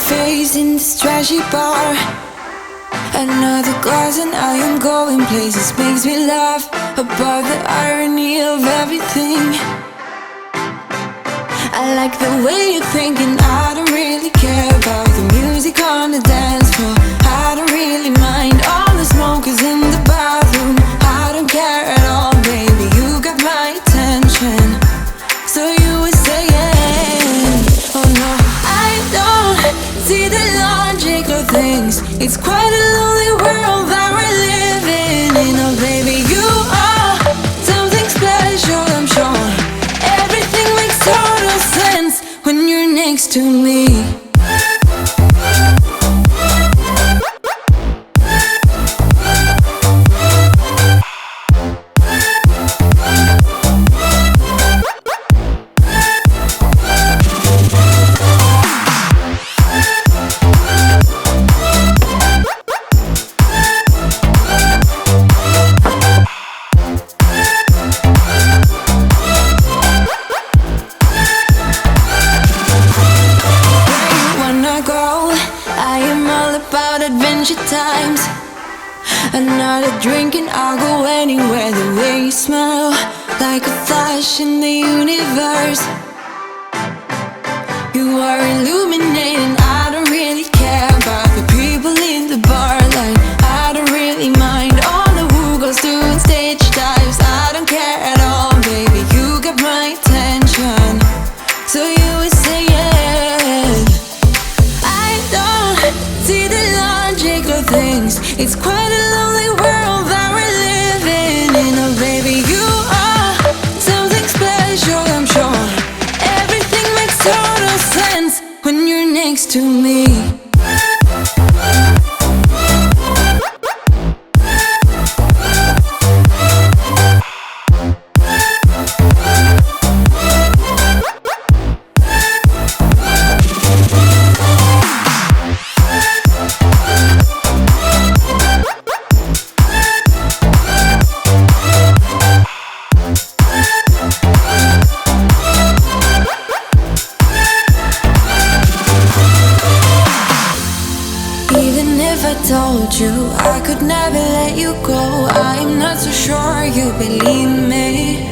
face in this trashy bar. Another glass and I am going places. Makes me laugh about the irony of everything. I like the way you're thinking. I don't really care about the music on the dance floor. I don't really mind all the smokers in the bathroom. I don't care at all, baby, you got my attention. So you were saying, oh no, I don't see the logic of things. It's quite a lonely world that we're living in. Oh baby, you are something special, I'm sure. Everything makes total sense when you're next to me. Times another drink and I'll go anywhere. The way you smell, like a flash in the universe. You are illuminating. I don't really care about the people in the bar line. I don't really mind all the who goes doing stage dives. I don't care at all, baby, you got my attention. So you were saying, I don't see the logic of things. It's quite a lonely world that we're living in. Oh baby, you are something special, I'm sure. Everything makes total sense when you're next to me. Told you I could never let you go. I'm not so sure you believe me,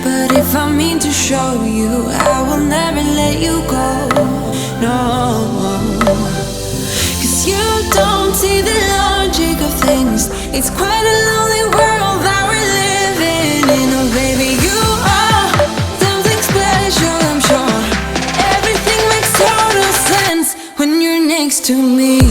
but if I mean to show you, I will never let you go. No, 'cause you don't see the logic of things. It's quite a lonely world that we're living in. Oh baby, you are something special, I'm sure. Everything makes total sense when you're next to me.